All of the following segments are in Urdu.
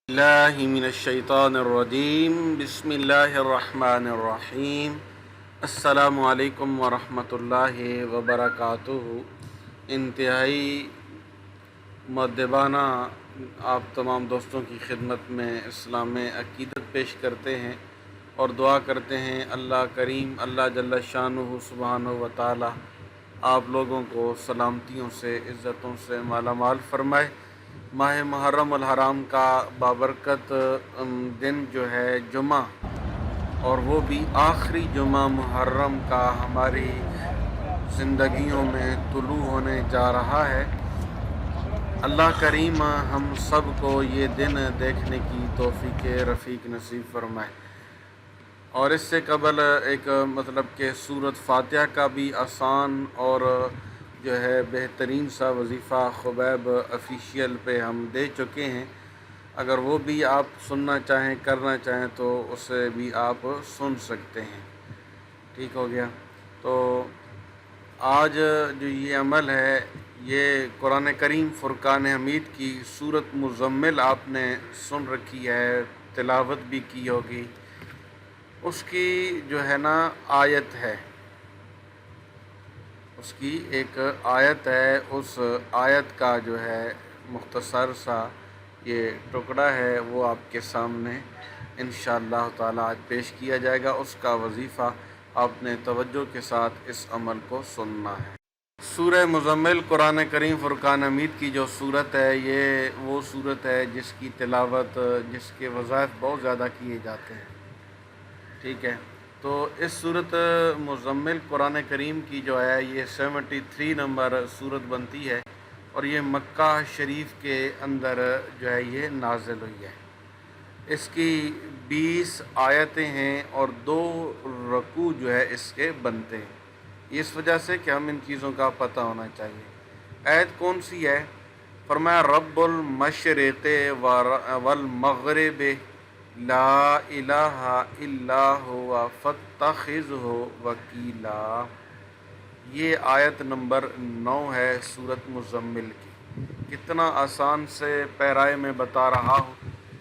اللہ من الشیطان الرجیم بسم اللہ الرحمن الرحیم السلام علیکم ورحمۃ اللہ وبرکاتہ۔ انتہائی مؤدبانہ آپ تمام دوستوں کی خدمت میں اسلام میں عقیدت پیش کرتے ہیں اور دعا کرتے ہیں اللہ کریم اللہ جل شانہ سبحانہ و تعالی آپ لوگوں کو سلامتیوں سے عزتوں سے مالا مال فرمائے۔ ماہ محرم الحرام کا بابرکت دن جو ہے جمعہ، اور وہ بھی آخری جمعہ محرم کا ہماری زندگیوں میں طلوع ہونے جا رہا ہے۔ اللہ کریم ہم سب کو یہ دن دیکھنے کی توفیق رفیق نصیب فرمائے۔ اور اس سے قبل ایک کہ سورۃ فاتحہ کا بھی آسان اور جو ہے بہترین سا وظیفہ خبیب آفیشیل پہ ہم دے چکے ہیں۔ اگر وہ بھی آپ سننا چاہیں کرنا چاہیں تو اسے بھی آپ سن سکتے ہیں۔ ٹھیک ہو گیا؟ تو آج جو یہ عمل ہے یہ قرآن کریم فرقان حمید کی سورۃ مزمل آپ نے سن رکھی ہے، تلاوت بھی کی ہوگی۔ اس کی جو ہے نا آیت ہے، اس کی ایک آیت ہے، اس آیت کا جو ہے مختصر سا یہ ٹکڑا ہے وہ آپ کے سامنے انشاءاللہ تعالی آج پیش کیا جائے گا۔ اس کا وظیفہ آپ نے توجہ کے ساتھ اس عمل کو سننا ہے۔ سورہ مزمل قرآن کریم فرقان حمید کی جو صورت ہے یہ وہ صورت ہے جس کی تلاوت، جس کے وظائف بہت زیادہ کیے جاتے ہیں۔ ٹھیک ہے؟ تو اس صورت مزمل قرآن کریم کی جو ہے یہ 73 نمبر صورت بنتی ہے، اور یہ مکہ شریف کے اندر جو ہے یہ نازل ہوئی ہے۔ اس کی 20 آیتیں ہیں اور 2 رکوع جو ہے اس کے بنتے ہیں۔ اس وجہ سے کہ ہم ان چیزوں کا پتہ ہونا چاہیے۔ آیت کون سی ہے؟ فرمایا رب المشرق والمغرب لا الہ الا ہوا فاتخذہ وکیلا۔ یہ آیت نمبر 9 ہے سورۃ مزمل کی۔ کتنا آسان سے پیرائے میں بتا رہا ہوں،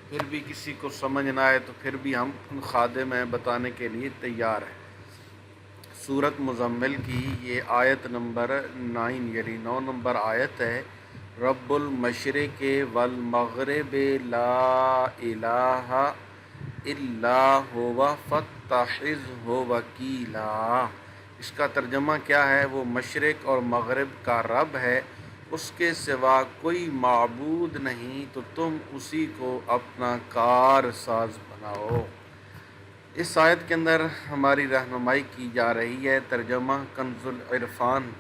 پھر بھی کسی کو سمجھ نہ آئے تو پھر بھی ہم خادم ہیں، بتانے کے لیے تیار ہیں۔ سورۃ مزمل کی یہ آیت نمبر 9 یعنی 9 نمبر آیت ہے۔ رب المشرق والمغرب لا الہ الا ہوا فاتخذہ وکیلا۔ اس کا ترجمہ کیا ہے؟ وہ مشرق اور مغرب کا رب ہے، اس کے سوا کوئی معبود نہیں، تو تم اسی کو اپنا کار ساز بناؤ۔ اس آیت کے اندر ہماری رہنمائی کی جا رہی ہے۔ ترجمہ کنز العرفان۔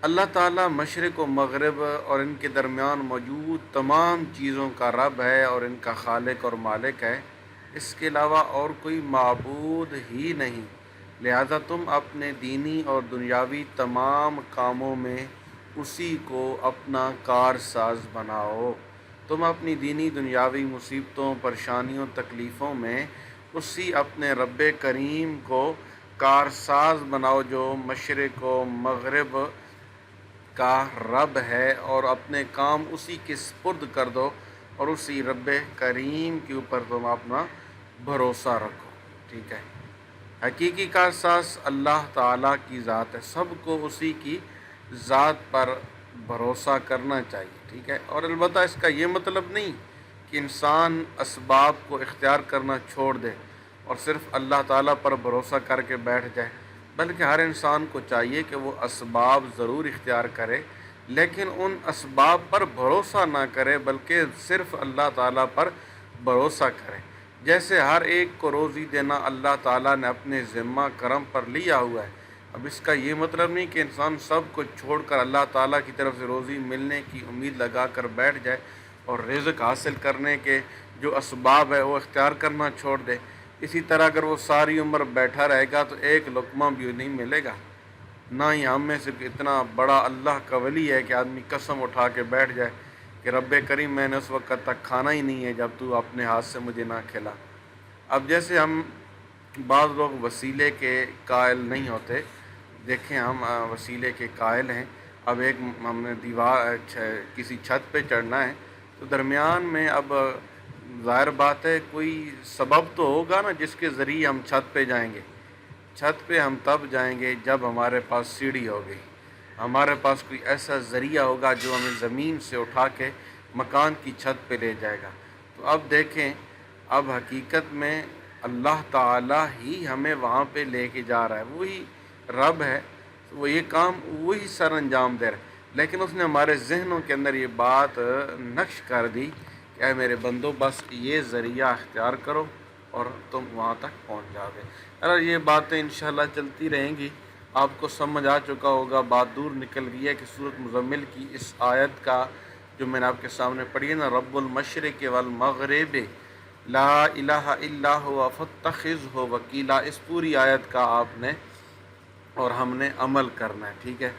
اللہ تعالیٰ مشرق و مغرب اور ان کے درمیان موجود تمام چیزوں کا رب ہے اور ان کا خالق اور مالک ہے، اس کے علاوہ اور کوئی معبود ہی نہیں۔ لہذا تم اپنے دینی اور دنیاوی تمام کاموں میں اسی کو اپنا کار ساز بناؤ۔ تم اپنی دینی دنیاوی مصیبتوں، پریشانیوں، تکلیفوں میں اسی اپنے رب کریم کو کارساز بناؤ جو مشرق و مغرب کا رب ہے، اور اپنے کام اسی کے سپرد کر دو اور اسی رب کریم کے اوپر تم اپنا بھروسہ رکھو۔ ٹھیک ہے؟ حقیقی کارساز اللہ تعالیٰ کی ذات ہے، سب کو اسی کی ذات پر بھروسہ کرنا چاہیے۔ ٹھیک ہے؟ اور البتہ اس کا یہ مطلب نہیں کہ انسان اسباب کو اختیار کرنا چھوڑ دے اور صرف اللہ تعالیٰ پر بھروسہ کر کے بیٹھ جائے، بلکہ ہر انسان کو چاہیے کہ وہ اسباب ضرور اختیار کرے، لیکن ان اسباب پر بھروسہ نہ کرے بلکہ صرف اللہ تعالیٰ پر بھروسہ کرے۔ جیسے ہر ایک کو روزی دینا اللہ تعالیٰ نے اپنے ذمہ کرم پر لیا ہوا ہے۔ اب اس کا یہ مطلب نہیں کہ انسان سب کو چھوڑ کر اللہ تعالیٰ کی طرف سے روزی ملنے کی امید لگا کر بیٹھ جائے اور رزق حاصل کرنے کے جو اسباب ہے وہ اختیار کرنا چھوڑ دے۔ اسی طرح اگر وہ ساری عمر بیٹھا رہے گا تو ایک لقمہ بھی نہیں ملے گا۔ نہ ہی ہم میں سے اتنا بڑا اللہ کا ولی ہے کہ آدمی قسم اٹھا کے بیٹھ جائے کہ رب کریم میں نے اس وقت تک کھانا ہی نہیں ہے جب تو اپنے ہاتھ سے مجھے نہ کھلا۔ اب جیسے ہم بعض لوگ وسیلے کے قائل نہیں ہوتے، دیکھیں ہم وسیلے کے قائل ہیں۔ اب ایک ہم نے دیوار کسی چھت پہ چڑھنا ہے تو درمیان میں اب ظاہر بات ہے کوئی سبب تو ہوگا نا جس کے ذریعے ہم چھت پہ جائیں گے. چھت پہ ہم تب جائیں گے جب ہمارے پاس سیڑھی ہوگی، ہمارے پاس کوئی ایسا ذریعہ ہوگا جو ہمیں زمین سے اٹھا کے مکان کی چھت پہ لے جائے گا. تو اب دیکھیں، اب حقیقت میں اللہ تعالیٰ ہی ہمیں وہاں پہ لے کے جا رہا ہے، وہی رب ہے، وہ یہ کام وہی سر انجام دے رہا ہے. لیکن اس نے ہمارے ذہنوں کے اندر یہ بات نقش کر دی کہ اے میرے بندو، بس یہ ذریعہ اختیار کرو اور تم وہاں تک پہنچ جاؤ گے. اگر یہ باتیں انشاءاللہ چلتی رہیں گی، آپ کو سمجھ آ چکا ہوگا، بات دور نکل گئی ہے کہ سورۃ مزمل کی اس آیت کا جو میں نے آپ کے سامنے پڑھی ہے نا، رب المشرق والمغرب لا الہ الا هو فاتخذہ وکیلا، اس پوری آیت کا آپ نے اور ہم نے عمل کرنا ہے. ٹھیک ہے،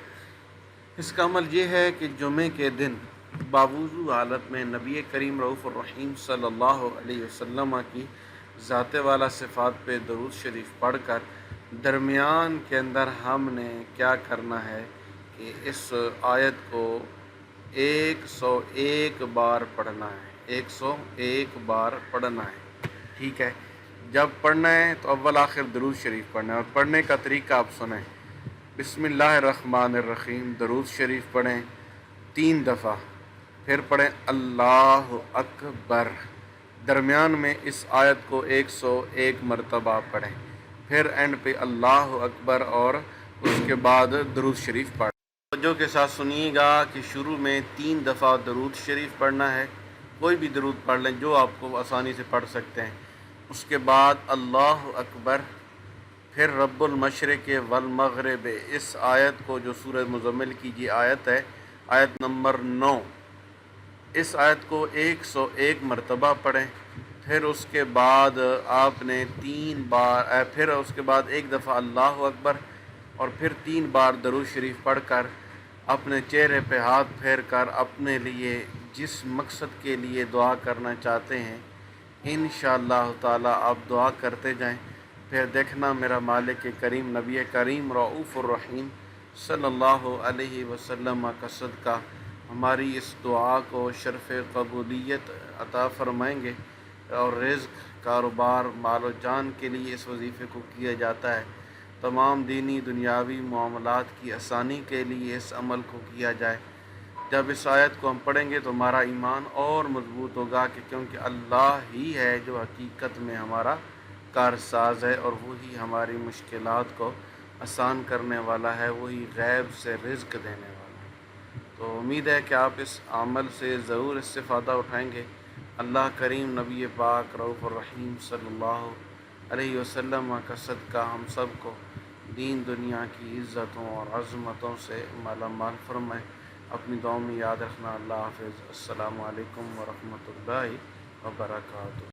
اس کا عمل یہ ہے کہ جمعے کے دن باوضو حالت میں نبی کریم رؤوف الرحیم صلی اللہ علیہ وسلم کی ذات والا صفات پہ درود شریف پڑھ کر درمیان کے اندر ہم نے کیا کرنا ہے کہ اس آیت کو 101 بار پڑھنا ہے، 101 بار پڑھنا ہے. ٹھیک ہے، جب پڑھنا ہے تو اول آخر درود شریف پڑھنا ہے، اور پڑھنے کا طریقہ آپ سنیں. بسم اللہ الرحمن الرحیم، درود شریف پڑھیں 3 دفعہ، پھر پڑھیں اللہ اکبر، درمیان میں اس آیت کو 101 مرتبہ پڑھیں، پھر اینڈ پہ اللہ اکبر اور اس کے بعد درود شریف پڑھیں. توجہ کے ساتھ سنیے گا کہ شروع میں 3 دفعہ درود شریف پڑھنا ہے، کوئی بھی درود پڑھ لیں جو آپ کو آسانی سے پڑھ سکتے ہیں. اس کے بعد اللہ اکبر، پھر رب المشرق والمغرب، اس آیت کو جو سورہ مزمل کی یہ آیت ہے، آیت نمبر 9، اس آیت کو 101 مرتبہ پڑھیں. پھر اس کے بعد آپ نے 3 بار پھر اس کے بعد 1 دفعہ اللہ اکبر، اور پھر 3 بار درود شریف پڑھ کر اپنے چہرے پہ ہاتھ پھیر کر اپنے لیے جس مقصد کے لیے دعا کرنا چاہتے ہیں انشاءاللہ تعالی آپ دعا کرتے جائیں. پھر دیکھنا میرا مالک کریم نبی کریم رؤوف الرحیم صلی اللہ علیہ وسلم کا صدقہ ہماری اس دعا کو شرف قبولیت عطا فرمائیں گے. اور رزق، کاروبار، مال و جان کے لیے اس وظیفے کو کیا جاتا ہے. تمام دینی دنیاوی معاملات کی آسانی کے لیے اس عمل کو کیا جائے. جب اس آیت کو ہم پڑھیں گے تو ہمارا ایمان اور مضبوط ہوگا کہ کیونکہ اللہ ہی ہے جو حقیقت میں ہمارا کارساز ہے، اور وہی ہماری مشکلات کو آسان کرنے والا ہے، وہی غیب سے رزق دینے والا ہے. تو امید ہے کہ آپ اس عمل سے ضرور استفادہ اٹھائیں گے. اللہ کریم نبی پاک رؤوف الرحیم صلی اللہ علیہ وسلم کا صدقہ ہم سب کو دین دنیا کی عزتوں اور عظمتوں سے مالا مال فرمائے. اپنی دعاؤں میں یاد رکھنا. اللہ حافظ. السلام علیکم ورحمۃ اللہ وبرکاتہ.